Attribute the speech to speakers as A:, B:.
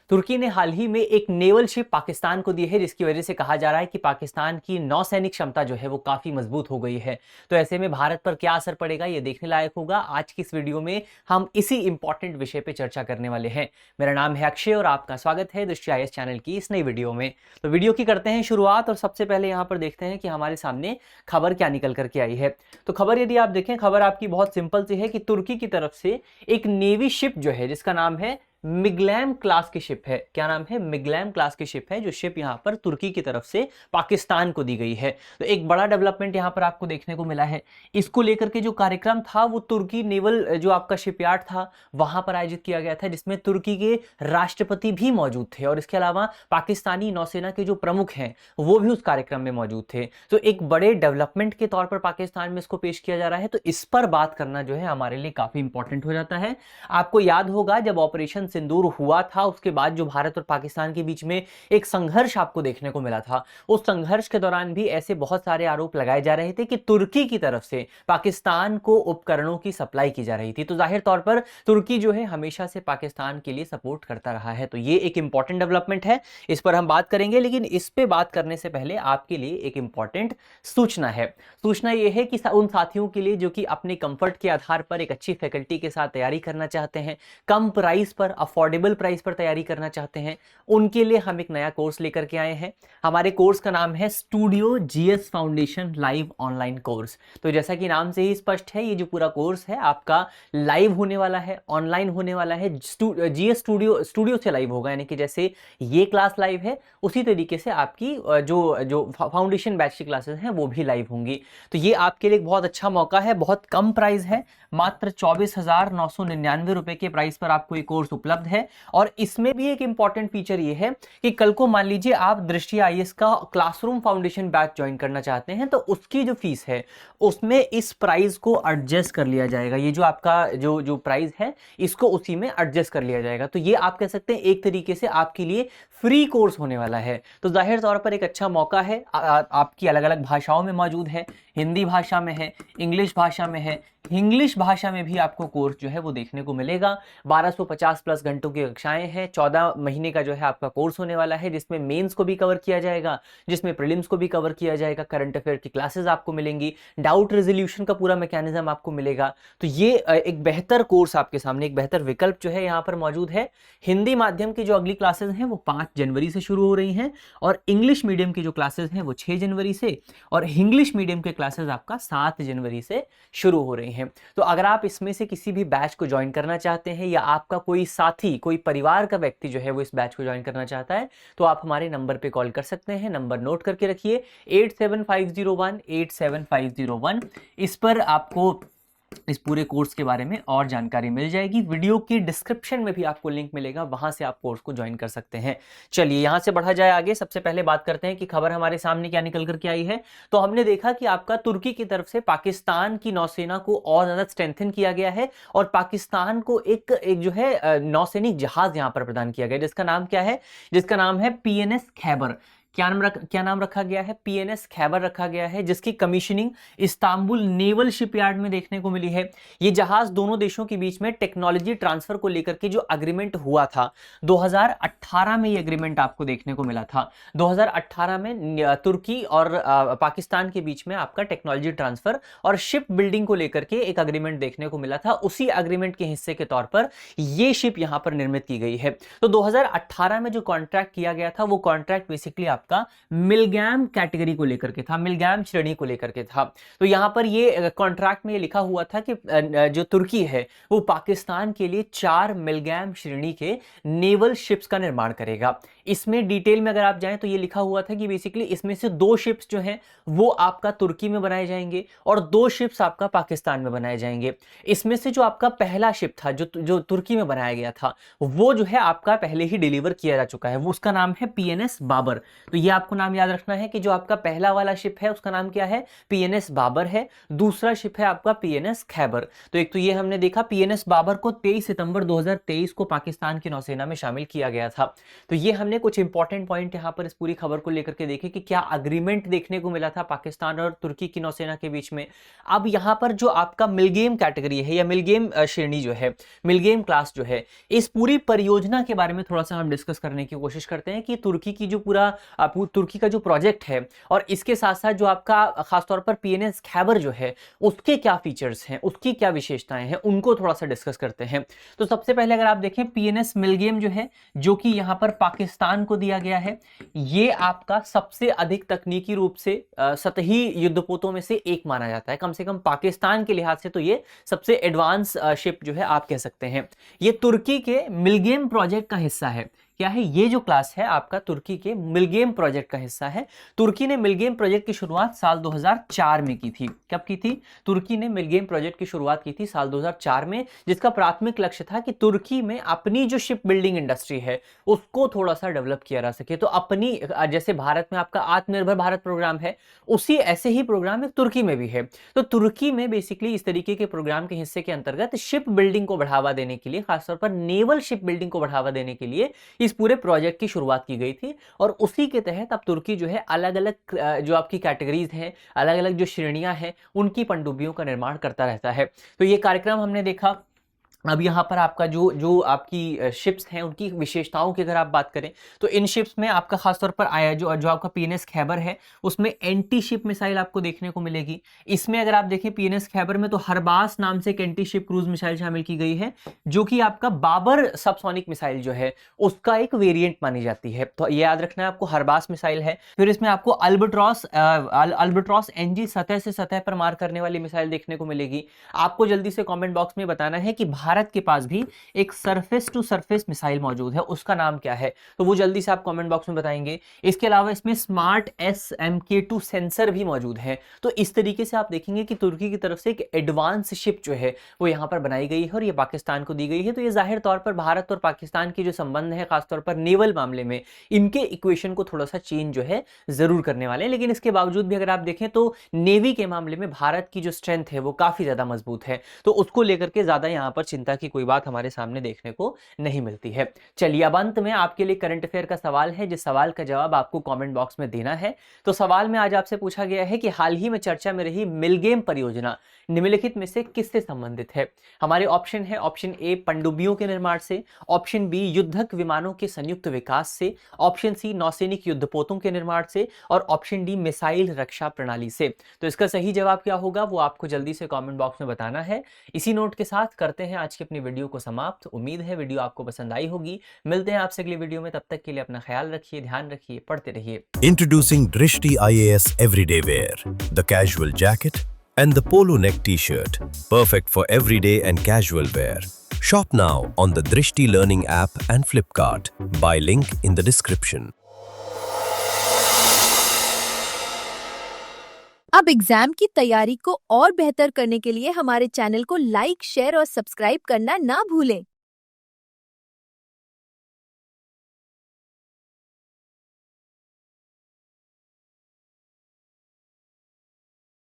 A: तुर्की ने हाल ही में एक नेवल शिप पाकिस्तान को दी है, जिसकी वजह से कहा जा रहा है कि पाकिस्तान की नौसैनिक क्षमता जो है वो काफी मजबूत हो गई है। तो ऐसे में भारत पर क्या असर पड़ेगा ये देखने लायक होगा। आज की इस वीडियो में हम इसी इंपॉर्टेंट विषय पे चर्चा करने वाले हैं। मेरा नाम है अक्षय और आपका स्वागत है दृष्टि आईएएस चैनल की इस नई वीडियो में। तो वीडियो की करते हैं शुरुआत और सबसे पहले यहाँ पर देखते हैं कि हमारे सामने खबर क्या निकल करके आई है। तो खबर यदि आप देखें, खबर आपकी बहुत सिंपल सी है कि तुर्की की तरफ से एक नेवी शिप जो है जिसका नाम है मिग्लैम क्लास की शिप है। क्या नाम है? मिग्लैम क्लास की शिप है, जो शिप यहां पर तुर्की की तरफ से पाकिस्तान को दी गई है। तो एक बड़ा डेवलपमेंट यहां पर आपको देखने को मिला है। इसको लेकर के जो कार्यक्रम था वो तुर्की नेवल जो आपका शिपयार्ड था वहां पर आयोजित किया गया था, जिसमें तुर्की के राष्ट्रपति भी मौजूद थे और इसके अलावा पाकिस्तानी नौसेना के जो प्रमुख हैं वो भी उस कार्यक्रम में मौजूद थे। तो एक बड़े डेवलपमेंट के तौर पर पाकिस्तान में इसको पेश किया जा रहा है। तो इस पर बात करना जो है हमारे लिए काफी इंपॉर्टेंट हो जाता है। आपको याद होगा जब ऑपरेशन सिंदूर हुआ था उसके बाद जो भारत और पाकिस्तान के बीच में एक संघर्ष आपको देखने को मिला था, उस संघर्ष के दौरान भी ऐसे बहुत सारे आरोप लगाए जा रहे थे कि तुर्की की तरफ से पाकिस्तान को उपकरणों की सप्लाई की जा रही थी। तो जाहिर तौर पर तुर्की जो है हमेशा से पाकिस्तान के लिए सपोर्ट करता रहा है। तो ये एक इंपॉर्टेंट डेवलपमेंट है, इस पर हम बात करेंगे। लेकिन इस पे बात करने से पहले आपके लिए एक इंपॉर्टेंट सूचना है। सूचना यह है कि उन साथियों के लिए जो कि अपने कंफर्ट के आधार पर एक अच्छी फैकल्टी के साथ तैयारी करना चाहते हैं, कम प्राइस पर, अफोर्डेबल प्राइस पर तैयारी करना चाहते हैं, उनके लिए हम एक नया कोर्स लेकर के आए हैं। हमारे कोर्स का नाम है studio GS foundation live online course. तो जैसा कि नाम से ही स्पष्ट है, ये जो पूरा कोर्स है आपका लाइव होने वाला है, ऑनलाइन होने वाला है। जीएस स्टूडियो से लाइव होगा, यानी कि जैसे ये क्लास लाइव है उसी तरीके से आपकी जो जो फाउंडेशन बैच की क्लासेस हैं वो भी लाइव होंगी। तो ये आपके लिए एक बहुत अच्छा मौका है। बहुत कम प्राइस है, मात्र 24,999 रुपए के प्राइस पर आपको ये कोर्स उपलब्ध है। और इसमें भी एक इंपॉर्टेंट फीचर ये है कि कल को मान लीजिए आप दृष्टि आईएएस का क्लासरूम फाउंडेशन बैच ज्वाइन करना चाहते हैं, तो उसकी जो फीस है उसमें इस प्राइस को एडजस्ट कर लिया जाएगा। ये जो आपका जो प्राइस है इसको उसी में एडजस्ट कर लिया जाएगा। तो ये आप कह सकते हैं एक तरीके से आपके लिए फ्री कोर्स होने वाला है। तो जाहिर तौर पर एक अच्छा मौका है। आपकी अलग अलग भाषाओं में मौजूद है, हिंदी भाषा में है, इंग्लिश भाषा में है, इंग्लिश भाषा में भी आपको कोर्स जो है वो देखने को मिलेगा। 1250 प्लस घंटों की कक्षाएं हैं। 14 महीने का जो है आपका कोर्स होने वाला है, जिसमें मेंस को भी कवर किया जाएगा, जिसमें प्रीलिम्स को भी कवर किया जाएगा, करंट अफेयर की क्लासेस आपको मिलेंगी, डाउट रेजोल्यूशन का पूरा मैकेनिज्म आपको मिलेगा। तो ये एक बेहतर कोर्स आपके सामने, एक बेहतर विकल्प जो है यहाँ पर मौजूद है। हिंदी माध्यम की जो अगली क्लासेस हैं वो 5 जनवरी से शुरू हो रही हैं और इंग्लिश मीडियम की जो क्लासेस हैं वो 6 जनवरी से और इंग्लिश मीडियम के क्लासेस आपका 7 जनवरी से शुरू हो रही हैं। तो अगर आप इसमें से किसी भी बैच को ज्वाइन करना चाहते हैं या आपका कोई साथी, कोई परिवार का व्यक्ति जो है वो इस बैच को ज्वाइन करना चाहता है, तो आप हमारे नंबर पे कॉल कर सकते हैं। नंबर नोट करके रखिए 8750187501। इस पर आपको इस पूरे कोर्स के बारे में और जानकारी मिल जाएगी। वीडियो की डिस्क्रिप्शन में भी आपको लिंक मिलेगा, वहां से आप कोर्स को ज्वाइन कर सकते हैं। चलिए यहां से बढ़ा जाए आगे। सबसे पहले बात करते हैं कि खबर हमारे सामने क्या निकल करके आई है। तो हमने देखा कि आपका तुर्की की तरफ से पाकिस्तान की नौसेना को और ज्यादा स्ट्रेंथन किया गया है और पाकिस्तान को एक जो है नौसैनिक जहाज यहां पर प्रदान किया गया, जिसका नाम क्या है? जिसका नाम है पीएनएस खैबर। क्या नाम रखा गया है? पीएनएस खैबर रखा गया है, जिसकी कमीशनिंग इस्तांबुल नेवल शिपयार्ड में देखने को मिली है। ये जहाज दोनों देशों के बीच में टेक्नोलॉजी ट्रांसफर को लेकर के जो अग्रीमेंट हुआ था 2018 में, ये अग्रीमेंट आपको देखने को मिला था। 2018 में तुर्की और पाकिस्तान के बीच में आपका टेक्नोलॉजी ट्रांसफर और शिप बिल्डिंग को लेकर के एक अग्रीमेंट देखने को मिला था। उसी अग्रीमेंट के हिस्से के तौर पर यह शिप यहां पर निर्मित की गई है। तो 2018 में जो कॉन्ट्रैक्ट किया गया था वो कॉन्ट्रैक्ट बेसिकली आपका मिलगैम कैटेगरी को लेकर के था, मिलगैम श्रेणी को लेकर के था। तो यहां पर ये कॉन्ट्रैक्ट में ये लिखा हुआ था कि जो तुर्की है वो पाकिस्तान के लिए 4 मिलगैम श्रेणी के नेवल शिप्स का निर्माण करेगा। इसमें डिटेल में अगर आप जाएं तो ये लिखा हुआ था कि बेसिकली इसमें से 2 शिप्स जो हैं वो आपका तुर्की में बनाए जाएंगे और 2 शिप्स आपका पाकिस्तान में बनाए जाएंगे। इसमें से जो आपका पहला शिप था जो तुर्की में बनाया गया था वो जो है आपका पहले ही डिलीवर किया जा चुका है, वो उसका नाम है पीएनएस बाबर। तो ये आपको नाम याद रखना है कि जो आपका पहला वाला शिप है उसका नाम क्या है, पीएनएस बाबर है। दूसरा शिप है आपका पीएनएस खैबर। तो एक तो ये हमने देखा, पीएनएस बाबर को 23 सितंबर 2023 को पाकिस्तान की नौसेना में शामिल किया गया था। तो ये हमने कुछ इंपॉर्टेंट पॉइंट यहाँ पर इस पूरी खबर को लेकर के देखे कि क्या अग्रीमेंट देखने को मिला था पाकिस्तान और तुर्की की नौसेना के बीच में। अब यहाँ पर जो आपका मिलगेम कैटेगरी है या मिलगेम श्रेणी जो है, मिलगेम क्लास जो है, इस पूरी परियोजना के बारे में थोड़ा सा हम डिस्कस करने की कोशिश करते हैं कि तुर्की की जो तुर्की का जो प्रोजेक्ट है और इसके साथ साथ जो आपका खासतौर पर पीएनएस खैबर जो है उसके क्या फीचर्स हैं, उसकी क्या विशेषताएं हैं, उनको थोड़ा सा डिस्कस करते हैं। तो सबसे पहले अगर आप देखें पीएनएस मिलगेम जो है, जो कि यहां पर पाकिस्तान को दिया गया है, ये आपका सबसे अधिक तकनीकी रूप से सतही युद्धपोतों में से एक माना जाता है। कम से कम पाकिस्तान के लिहाज से तो ये सबसे एडवांस शिप जो है आप कह सकते हैं। ये तुर्की के मिलगेम प्रोजेक्ट का हिस्सा है। क्या है ये जो क्लास है आपका तुर्की के मिलगेम प्रोजेक्ट का हिस्सा है। तुर्की ने मिलगेम प्रोजेक्ट की शुरुआत साल 2004 में की थी। कब की थी? तुर्की ने मिलगेम प्रोजेक्ट की शुरुआत की थी साल 2004 में, जिसका प्राथमिक लक्ष्य था कि तुर्की में अपनी जो शिप बिल्डिंग इंडस्ट्री है उसको थोड़ा सा डेवलप किया जा सके। तो अपनी, जैसे भारत में आपका आत्मनिर्भर भारत प्रोग्राम है, उसी ऐसे ही प्रोग्राम एक तुर्की में भी है। तो तुर्की में बेसिकली इस तरीके के प्रोग्राम के हिस्से के अंतर्गत शिप बिल्डिंग को बढ़ावा देने के लिए, खासतौर पर नेवल शिप बिल्डिंग को बढ़ावा देने के लिए इस पूरे प्रोजेक्ट की शुरुआत की गई थी। और उसी के तहत अब तुर्की जो है अलग अलग जो आपकी कैटेगरीज हैं, अलग अलग जो श्रेणियां हैं, उनकी पनडुब्बियों का निर्माण करता रहता है। तो ये कार्यक्रम हमने देखा। अब यहाँ पर आपका जो आपकी शिप्स हैं उनकी विशेषताओं की अगर आप बात करें तो इन शिप्स में आपका खासतौर पर आया जो आपका पीएनएस खैबर है उसमें एंटी शिप मिसाइल आपको देखने को मिलेगी। इसमें अगर आप देखें पीएनएस खैबर में तो हरबास नाम से एक एंटी शिप क्रूज मिसाइल शामिल की गई है, जो कि आपका बाबर सबसोनिक मिसाइल जो है उसका एक वेरिएंट मानी जाती है। तो ये याद रखना है आपको, हरबास मिसाइल है। फिर इसमें आपको अल्बाट्रॉस एनजी सतह से सतह पर मार करने वाली मिसाइल देखने को मिलेगी। आपको जल्दी से कॉमेंट बॉक्स में बताना है कि भारत के पास भी एक सरफेस टू सरफेस मिसाइल मौजूद है, उसका नाम क्या है, तो वो जल्दी से आप कमेंट बॉक्स में बताएंगे। इसके अलावा इसमें स्मार्ट SMK2 सेंसर भी मौजूद है। तो इस तरीके से आप देखेंगे कि तुर्की की तरफ से एक एडवांस शिप जो है वो यहां पर बनाई गई है और ये पाकिस्तान को दी गई है। तो ये जाहिर तौर पर भारत और पाकिस्तान की जो संबंध है खासतौर पर नेवल मामले में, इनके इक्वेशन को थोड़ा सा चेंज जो है जरूर करने वाले हैं। लेकिन इसके बावजूद भी अगर आप देखें तो नेवी के मामले में भारत की जो स्ट्रेंथ है वो काफी ज्यादा मजबूत है। तो उसको लेकर के ज्यादा यहां पर चिंता की कोई बात हमारे सामने देखने को नहीं मिलती है। चलिए अब अंत में आपके लिए करंट अफेयर का सवाल है, जिस सवाल का जवाब आपको कमेंट बॉक्स में देना है। तो सवाल में आज आपसे पूछा गया है कि हाल ही में चर्चा में रही मिलगेम परियोजना निम्नलिखित में से किससे संबंधित है। हमारे ऑप्शन है, ऑप्शन ए पनडुब्बियों के निर्माण से, ऑप्शन बी युद्धक विमानों के संयुक्त विकास से, ऑप्शन सी नौसैनिक युद्धपोतों के निर्माण से और ऑप्शन डी मिसाइल रक्षा प्रणाली से। तो इसका सही जवाब क्या होगा वो आपको जल्दी से कमेंट बॉक्स में बताना है। इसी नोट के साथ करते हैं आज की अपनी वीडियो को समाप्त। उम्मीद है वीडियो आपको पसंद आई होगी। मिलते हैं आपसे अगली वीडियो में, तब तक के लिए अपना ख्याल रखिए, ध्यान रखिए, पढ़ते रहिए।
B: Introducing Drishti IAS Everyday Wear, the casual jacket and the polo neck t-shirt, perfect for everyday and casual wear. Shop now on the Drishti Learning app and Flipkart. Buy link in the description.
C: अब exam की तैयारी को और बेहतर करने के लिए हमारे चैनल को लाइक, शेयर और सब्सक्राइब करना ना भूलें।